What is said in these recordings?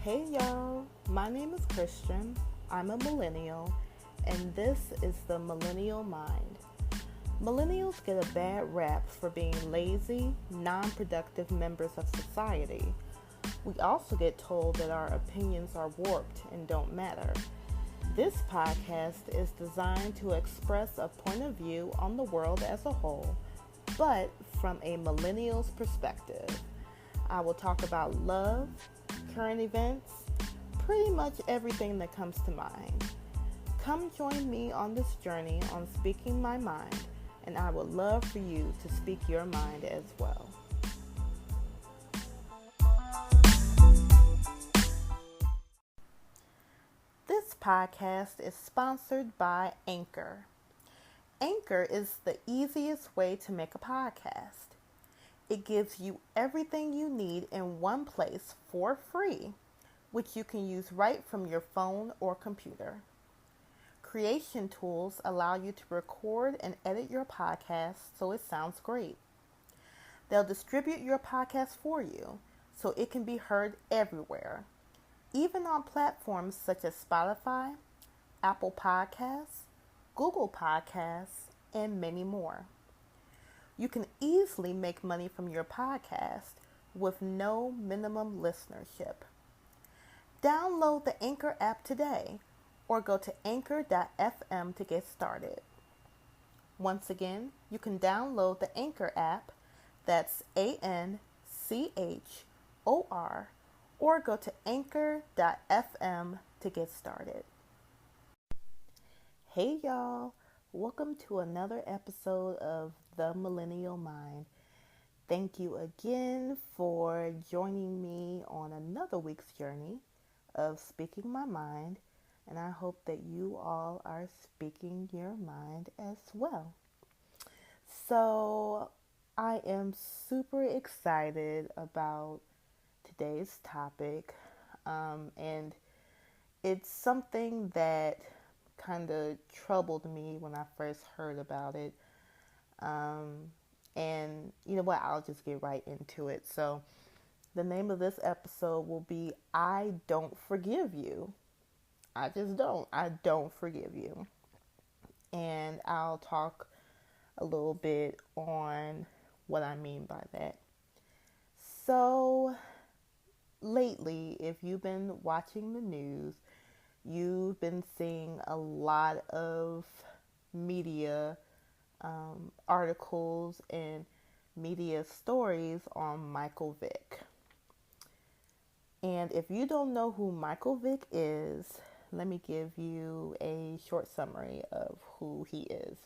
Hey y'all, my name is Christian. I'm a millennial, and this is the Millennial Mind. Millennials get a bad rap for being lazy, non productive members of society. We also get told that our opinions are warped and don't matter. This podcast is designed to express a point of view on the world as a whole, but from a millennial's perspective. I will talk about love, current events, pretty much everything that comes to mind. Come join me on this journey on speaking my mind, and I would love for you to speak your mind as well. This podcast is sponsored by Anchor. Anchor is the easiest way to make a podcast. It gives you everything you need in one place for free, which you can use right from your phone or computer. Creation tools allow you to record and edit your podcast so it sounds great. They'll distribute your podcast for you so it can be heard everywhere, even on platforms such as Spotify, Apple Podcasts, Google Podcasts, and many more. You can easily make money from your podcast with no minimum listenership. Download the Anchor app today or go to anchor.fm to get started. Once again, you can download the Anchor app, that's ANCHOR, or go to anchor.fm to get started. Hey y'all, welcome to another episode of The Millennial Mind. Thank you again for joining me on another week's journey of speaking my mind, and I hope that you all are speaking your mind as well. So, I am super excited about today's topic, and it's something that kind of troubled me when I first heard about it. And you know what? I'll just get right into it. So, the name of this episode will be I Don't Forgive You. I just don't. I don't forgive you. And I'll talk a little bit on what I mean by that. So, lately, if you've been watching the news, you've been seeing a lot of media articles and media stories on Michael Vick. And if you don't know who Michael Vick is, let me give you a short summary of who he is.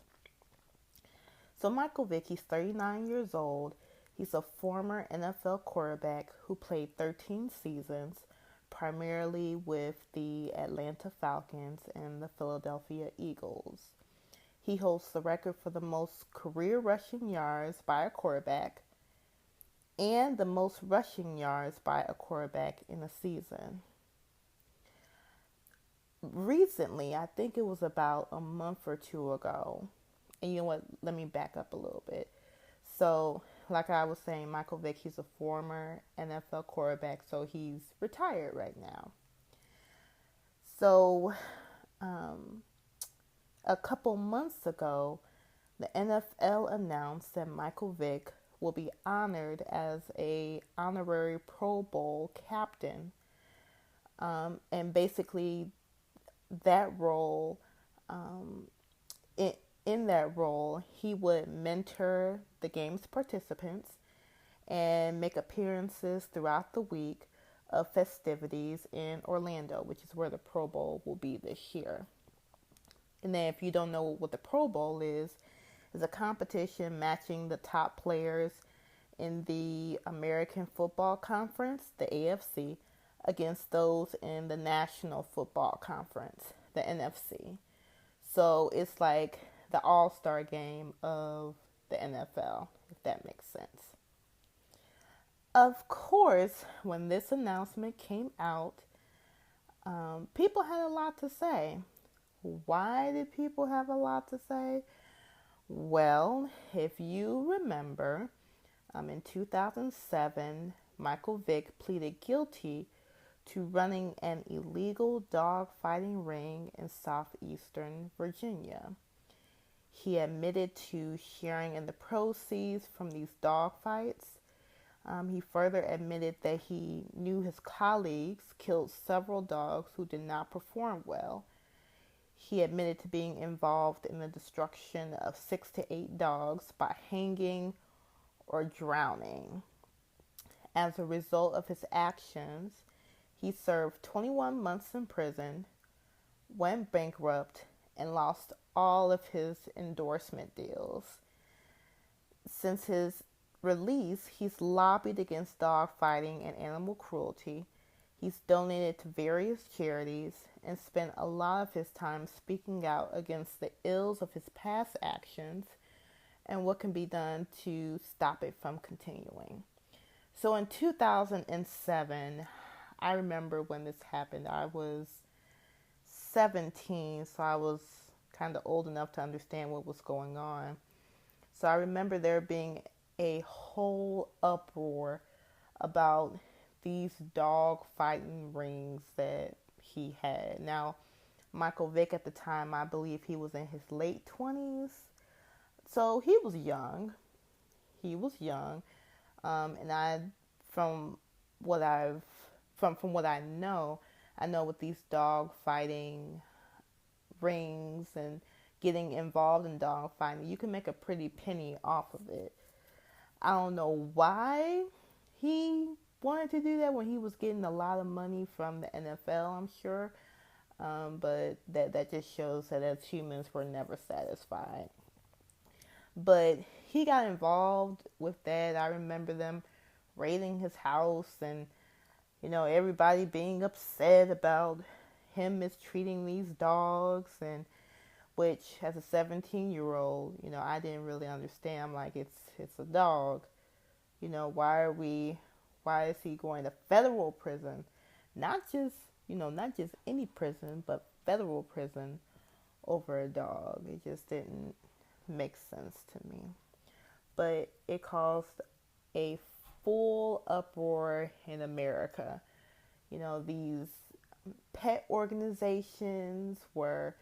So Michael Vick, he's 39 years old. He's a former NFL quarterback who played 13 seasons, primarily with the Atlanta Falcons and the Philadelphia Eagles. He holds the record for the most career rushing yards by a quarterback and the most rushing yards by a quarterback in a season. Recently, I think it was about a month or two ago, and you know what, let me back up a little bit. So, like I was saying, Michael Vick, he's a former NFL quarterback, so he's retired right now. So, a couple months ago, the NFL announced that Michael Vick will be honored as a honorary Pro Bowl captain. And basically, that role, in that role, he would mentor the game's participants and make appearances throughout the week of festivities in Orlando, which is where the Pro Bowl will be this year. And then if you don't know what the Pro Bowl is a competition matching the top players in the American Football Conference, the AFC, against those in the National Football Conference, the NFC. So it's like the all-star game of the NFL, if that makes sense. Of course, when this announcement came out, people had a lot to say. Why did people have a lot to say? Well, if you remember, in 2007, Michael Vick pleaded guilty to running an illegal dog fighting ring in southeastern Virginia. He admitted to sharing in the proceeds from these dog fights. He further admitted that he knew his colleagues killed several dogs who did not perform well. He admitted to being involved in the destruction of 6 to 8 dogs by hanging or drowning. As a result of his actions, he served 21 months in prison, went bankrupt, and lost all of his endorsement deals. Since his release, he's lobbied against dog fighting and animal cruelty. He's donated to various charities and spent a lot of his time speaking out against the ills of his past actions and what can be done to stop it from continuing. So in 2007, I remember when this happened. I was 17, so I was kind of old enough to understand what was going on. So I remember there being a whole uproar about these dog fighting rings that he had. Now, Michael Vick at the time, I believe he was in his late 20s. So he was young. And from what I know with these dog fighting rings and getting involved in dog fighting, you can make a pretty penny off of it. I don't know why he wanted to do that when he was getting a lot of money from the NFL, I'm sure. But that just shows that as humans, we're never satisfied. But he got involved with that. I remember them raiding his house and, everybody being upset about him mistreating these dogs, and which as a 17-year-old, I didn't really understand. I'm like, it's a dog. Why is he going to federal prison? Not just any prison, but federal prison over a dog. It just didn't make sense to me. But it caused a full uproar in America. These pet organizations were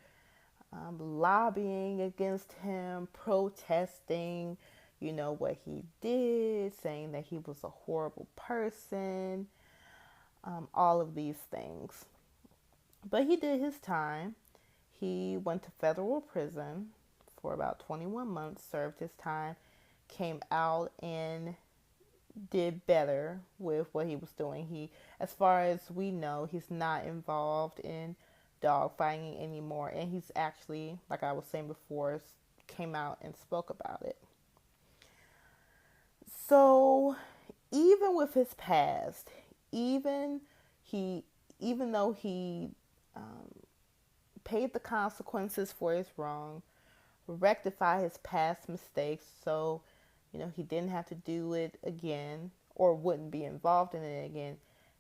lobbying against him, protesting, what he did, saying that he was a horrible person, all of these things. But he did his time. He went to federal prison for about 21 months, served his time, came out and did better with what he was doing. He, as far as we know, he's not involved in dog fighting anymore, and he's actually, like I was saying before, came out and spoke about it. So even with his past, even though he paid the consequences for his wrong, rectify his past mistakes so he didn't have to do it again or wouldn't be involved in it again,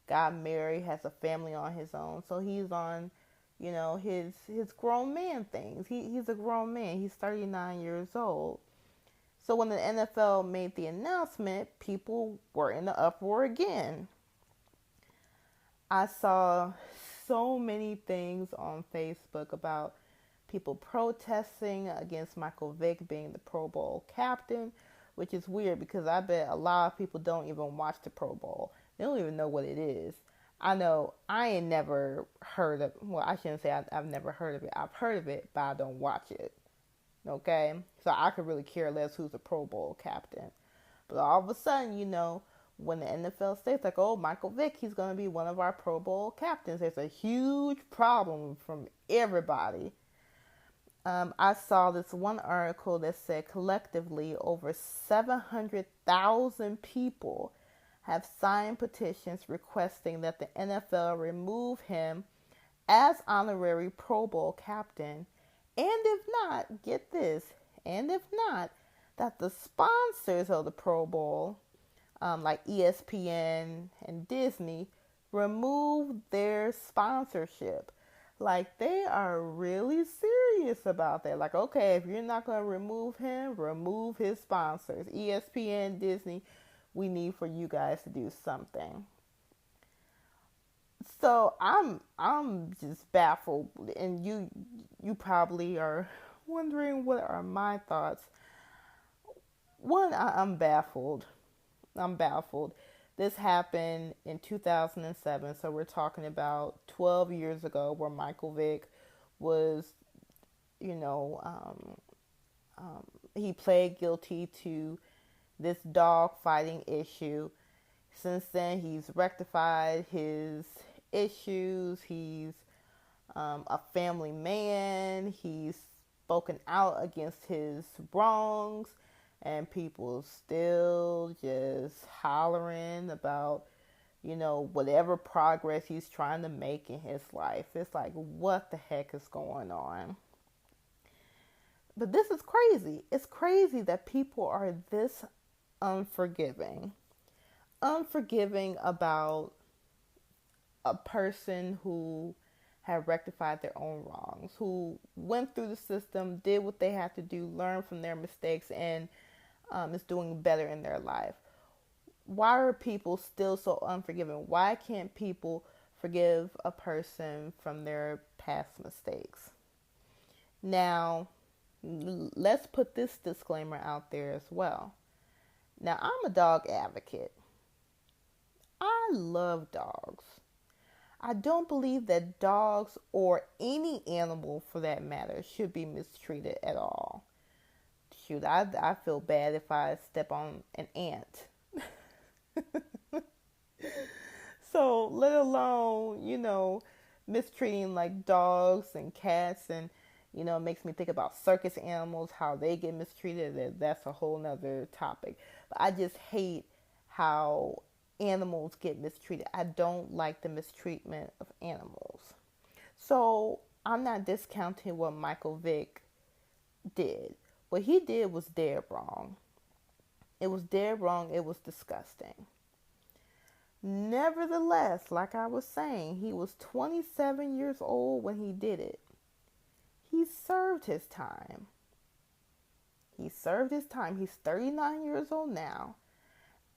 got married, has a family on his own, so he's on his grown man things. He's a grown man. He's 39 years old. So when the NFL made the announcement, people were in the uproar again. I saw so many things on Facebook about people protesting against Michael Vick being the Pro Bowl captain, which is weird because I bet a lot of people don't even watch the Pro Bowl. They don't even know what it is. I know I ain't never heard of, well, I shouldn't say I've never heard of it. I've heard of it, but I don't watch it. Okay? So I could really care less who's a Pro Bowl captain. But all of a sudden, when the NFL states like, oh, Michael Vick, he's going to be one of our Pro Bowl captains, there's a huge problem from everybody. I saw this one article that said collectively over 700,000 people have signed petitions requesting that the NFL remove him as honorary Pro Bowl captain. And if not, get this, that the sponsors of the Pro Bowl, like ESPN and Disney, remove their sponsorship. Like, they are really serious about that. Like, okay, if you're not going to remove him, remove his sponsors. ESPN, Disney, we need for you guys to do something. So I'm just baffled, and you probably are wondering what are my thoughts. One, I'm baffled. I'm baffled. This happened in 2007, so we're talking about 12 years ago, where Michael Vick was, you know, he pled guilty to this dog fighting issue. Since then, he's rectified his issues. He's a family man. He's spoken out against his wrongs, and people still just hollering about, whatever progress he's trying to make in his life. It's like, what the heck is going on? But this is crazy. It's crazy that people are this unforgiving. Unforgiving about a person who have rectified their own wrongs, who went through the system, did what they had to do, learned from their mistakes, and is doing better in their life. Why are people still so unforgiving? Why can't people forgive a person from their past mistakes? Now, let's put this disclaimer out there as well. Now, I'm a dog advocate. I love dogs. I don't believe that dogs, or any animal for that matter, should be mistreated at all. Shoot, I feel bad if I step on an ant. So, let alone, mistreating like dogs and cats, and, it makes me think about circus animals, how they get mistreated. That's a whole nother topic. But I just hate how animals get mistreated. I don't like the mistreatment of animals. So I'm not discounting what Michael Vick did. What he did was dead wrong. It was dead wrong. It was disgusting. Nevertheless, like I was saying, he was 27 years old when he did it. He served his time. He served his time. He's 39 years old now.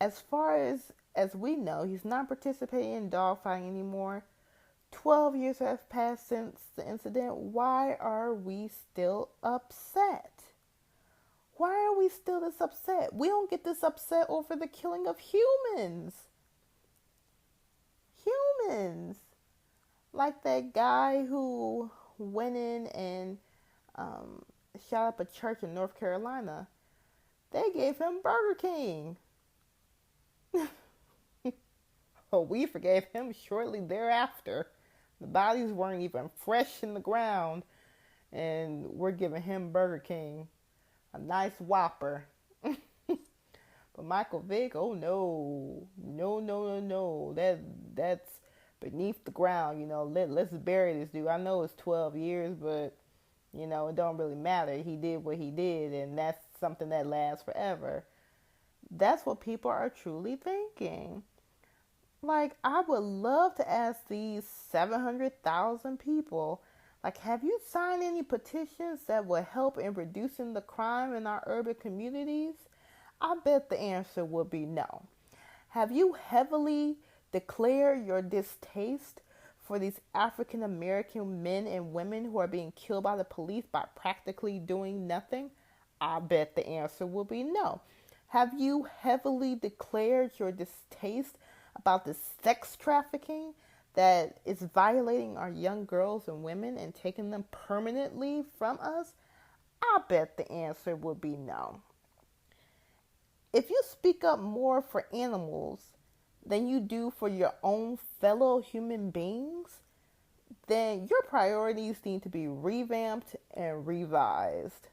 As far as we know, he's not participating in dogfighting anymore. 12 years have passed since the incident. Why are we still upset? Why are we still this upset? We don't get this upset over the killing of humans. Humans. Like that guy who went in and shot up a church in North Carolina. They gave him Burger King. Oh, we forgave him shortly thereafter. The bodies weren't even fresh in the ground, and we're giving him Burger King, a nice Whopper. But Michael Vick, oh no, no, no, no, no. That's beneath the ground. Let's bury this dude. I know it's 12 years, but it don't really matter. He did what he did, and that's something that lasts forever. That's what people are truly thinking. Like, I would love to ask these 700,000 people, like, have you signed any petitions that will help in reducing the crime in our urban communities? I bet the answer would be no. Have you heavily declared your distaste for these African American men and women who are being killed by the police by practically doing nothing? I bet the answer will be no. Have you heavily declared your distaste about the sex trafficking that is violating our young girls and women and taking them permanently from us? I bet the answer would be no. If you speak up more for animals than you do for your own fellow human beings, then your priorities need to be revamped and revised.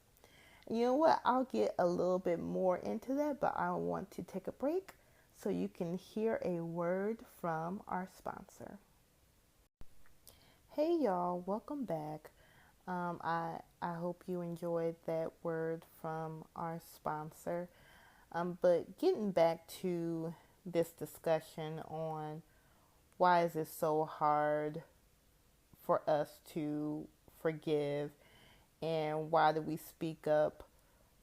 You know what? I'll get a little bit more into that, but I want to take a break so you can hear a word from our sponsor. Hey y'all, welcome back. I hope you enjoyed that word from our sponsor. But getting back to this discussion on why is it so hard for us to forgive, and why do we speak up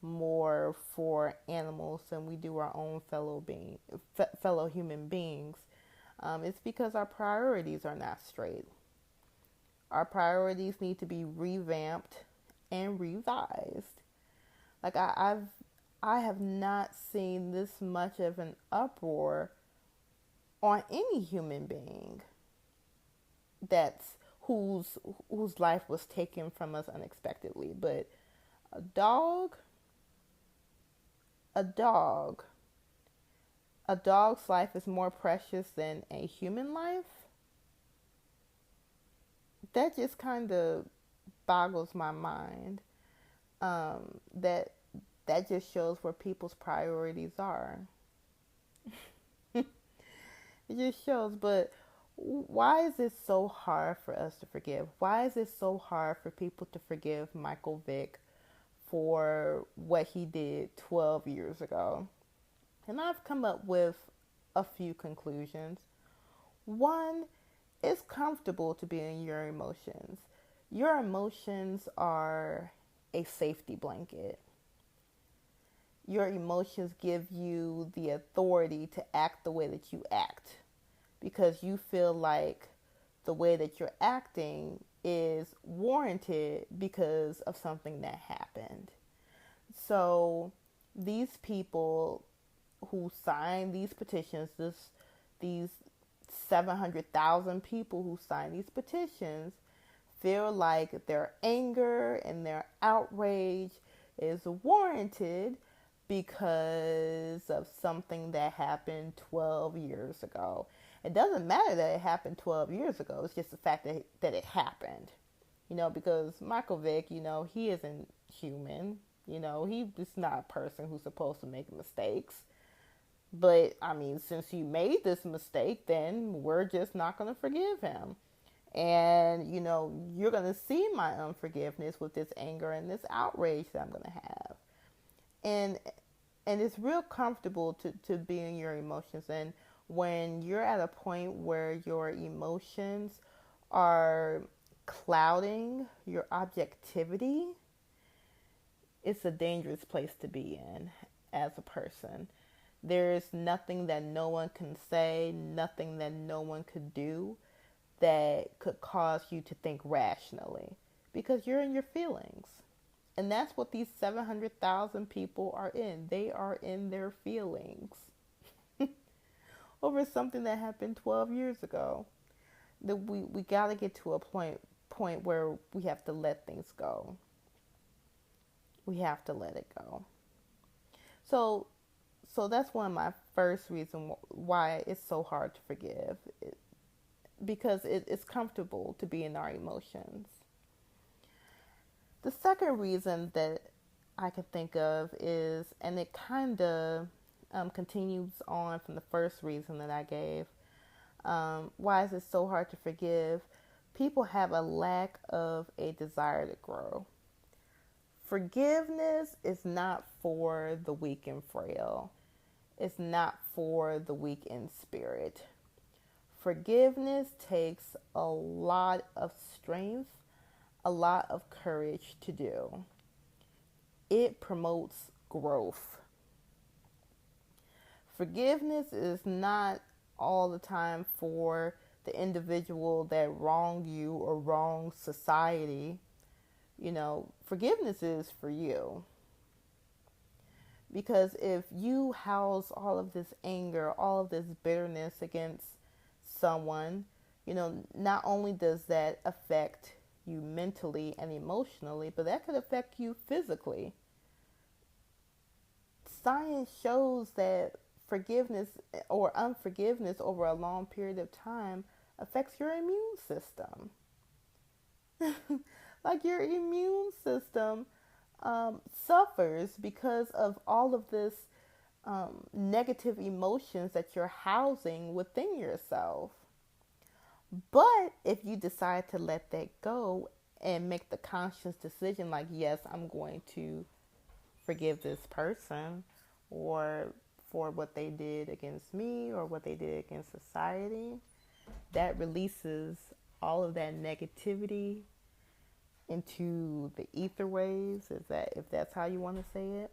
more for animals than we do our own fellow human beings? It's because our priorities are not straight. Our priorities need to be revamped and revised. Like I have not seen this much of an uproar on any human being that's whose life was taken from us unexpectedly. But a dog, a dog, a dog's life is more precious than a human life. That just kind of boggles my mind. That just shows where people's priorities are. It just shows. But why is it so hard for us to forgive? Why is it so hard for people to forgive Michael Vick for what he did 12 years ago? And I've come up with a few conclusions. One, it's comfortable to be in your emotions. Your emotions are a safety blanket. Your emotions give you the authority to act the way that you act because you feel like the way that you're acting is warranted because of something that happened. So these people who signed these petitions, these 700,000 people who signed these petitions, feel like their anger and their outrage is warranted because of something that happened 12 years ago. It doesn't matter that it happened 12 years ago. It's just the fact that it happened. Because Michael Vick, he isn't human. He's just not a person who's supposed to make mistakes. But, since he made this mistake, then we're just not going to forgive him. And, you're going to see my unforgiveness with this anger and this outrage that I'm going to have. And it's real comfortable to be in your emotions. And when you're at a point where your emotions are clouding your objectivity, it's a dangerous place to be in as a person. There's nothing that no one can say, nothing that no one could do that could cause you to think rationally because you're in your feelings. And that's what these 700,000 people are in. They are in their feelings over something that happened 12 years ago. That we got to get to a point where we have to let things go. We have to let it go. So that's one of my first reasons why it's so hard to forgive. Because it's comfortable to be in our emotions. The second reason that I can think of is, and it kind of continues on from the first reason that I gave, why is it so hard to forgive? People have a lack of a desire to grow. Forgiveness is not for the weak and frail. It's not for the weak in spirit. Forgiveness takes a lot of strength, a lot of courage to do. It promotes growth. Forgiveness is not all the time for the individual that wronged you or wronged society. Forgiveness is for you. Because if you house all of this anger, all of this bitterness against someone, not only does that affect you mentally and emotionally, but that could affect you physically. Science shows that forgiveness or unforgiveness over a long period of time affects your immune system. Like your immune system suffers because of all of this negative emotions that you're housing within yourself. But if you decide to let that go and make the conscious decision, like, yes, I'm going to forgive this person or for what they did against me or what they did against society, that releases all of that negativity into the ether waves, if that's how you want to say it,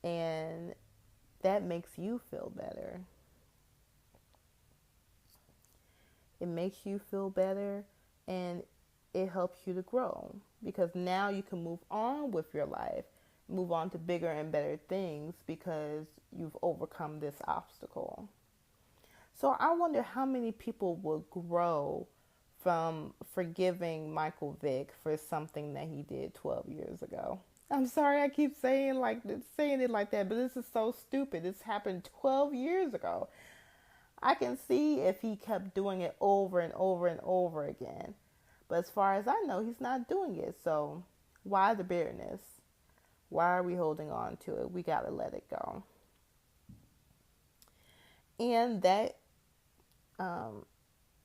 and that makes you feel better. it makes you feel better, and it helps you to grow because now you can move on with your life, move on to bigger and better things because you've overcome this obstacle. So I wonder how many people will grow from forgiving Michael Vick for something that he did 12 years ago. I'm sorry I keep saying it like that, but this is so stupid. This happened 12 years ago. I can see if he kept doing it over and over and over again. But as far as I know, he's not doing it. So why the bitterness? Why are we holding on to it? We got to let it go. And that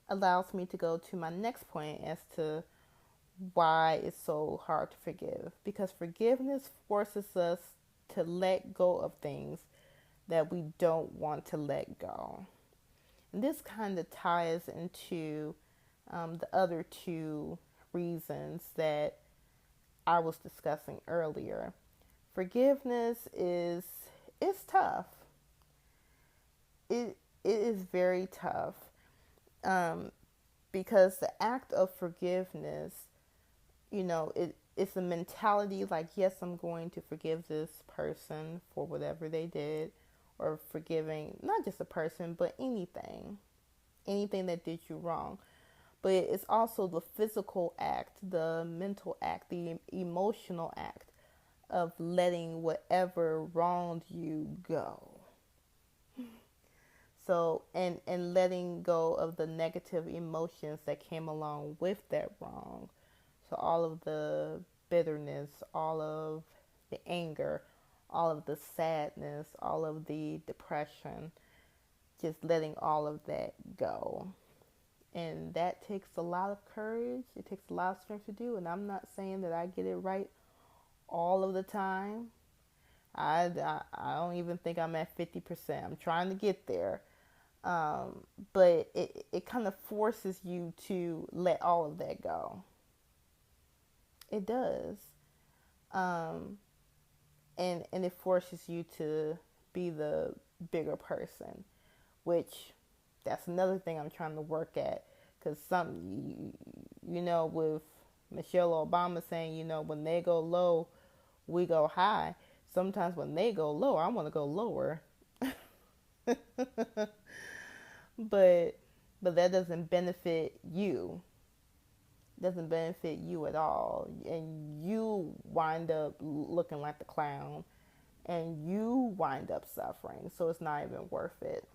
allows me to go to my next point as to why it's so hard to forgive. Because forgiveness forces us to let go of things that we don't want to let go. And this kind of ties into the other two reasons that I was discussing earlier. Forgiveness is it's tough. It is very tough because the act of forgiveness, it's a mentality like, yes, I'm going to forgive this person for whatever they did, or forgiving not just a person, but anything that did you wrong. But it's also the physical act, the mental act, the emotional act of letting whatever wronged you go. So, and letting go of the negative emotions that came along with that wrong. So all of the bitterness, all of the anger, all of the sadness, all of the depression, just letting all of that go. And that takes a lot of courage. It takes a lot of strength to do. And I'm not saying that I get it right all of the time. I don't even think I'm at 50%. I'm trying to get there. But it kind of forces you to let all of that go. It does. And it forces you to be the bigger person, which that's another thing I'm trying to work at. Because with Michelle Obama saying, when they go low, we go high. Sometimes when they go low, I want to go lower. but that doesn't benefit you. Doesn't benefit you at all, and you wind up looking like the clown, and you wind up suffering. So it's not even worth it.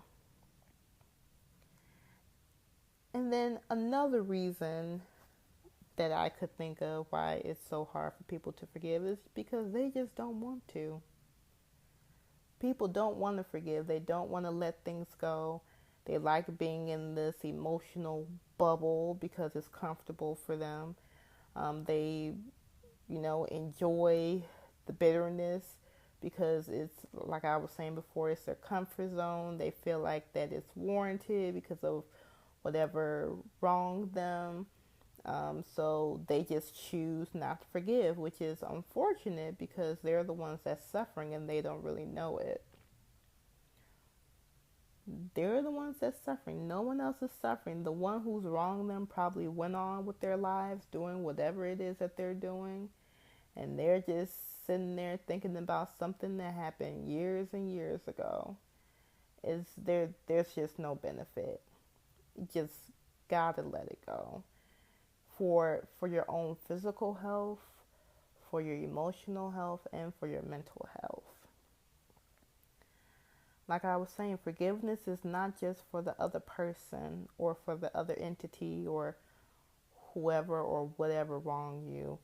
And then another reason that I could think of why it's so hard for people to forgive is because they just don't want to. People don't want to forgive. They don't want to let things go. They like being in this emotional bubble because it's comfortable for them. They, enjoy the bitterness because it's, like I was saying before, it's their comfort zone. They feel like that it's warranted because of whatever wronged them. So they just choose not to forgive, which is unfortunate because they're the ones that's suffering and they don't really know it. They're the ones that's suffering. No one else is suffering. The one who's wronged them probably went on with their lives doing whatever it is that they're doing. And they're just sitting there thinking about something that happened years and years ago. There's just no benefit. You just gotta let it go. For your own physical health, for your emotional health, and for your mental health. Like I was saying, forgiveness is not just for the other person or for the other entity or whoever or whatever wronged you.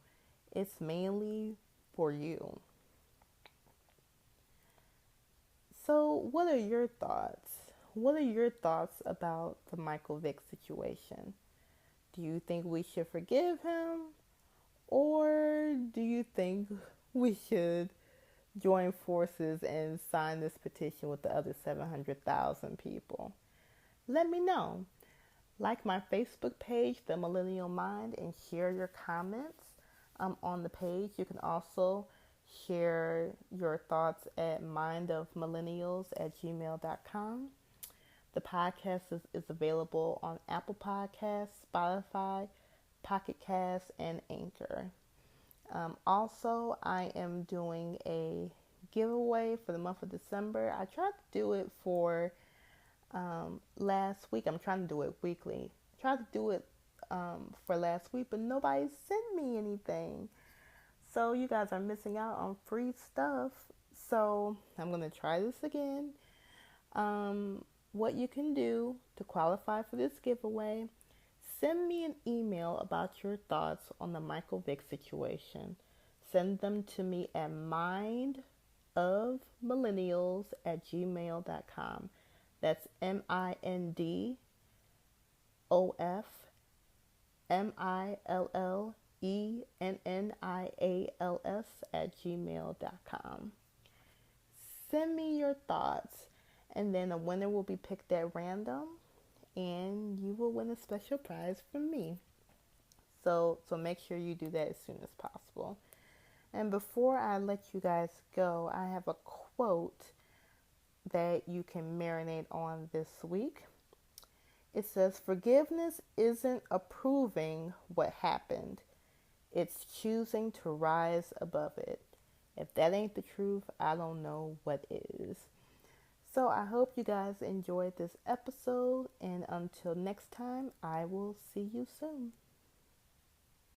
It's mainly for you. So, what are your thoughts? What are your thoughts about the Michael Vick situation? Do you think we should forgive him? Or do you think we should join forces and sign this petition with the other 700,000 people? Let me know. Like my Facebook page, The Millennial Mind, and share your comments on the page. You can also share your thoughts at mindofmillennials@gmail.com. The podcast is available on Apple Podcasts, Spotify, Pocket Cast, and Anchor. Also, I am doing a giveaway for the month of December. I tried to do it for last week. I'm trying to do it weekly. I tried to do it for last week, but nobody sent me anything. So you guys are missing out on free stuff. So I'm going to try this again. What you can do to qualify for this giveaway, send me an email about your thoughts on the Michael Vick situation. Send them to me at mindofmillennials@gmail.com. That's MINDOFMILLENNIALS@gmail.com. Send me your thoughts, and then a winner will be picked at random, and you will win a special prize from me. So make sure you do that as soon as possible. And before I let you guys go, I have a quote that you can marinate on this week. It says, "Forgiveness isn't approving what happened. It's choosing to rise above it. If that ain't the truth, I don't know what is." So I hope you guys enjoyed this episode, and until next time, I will see you soon.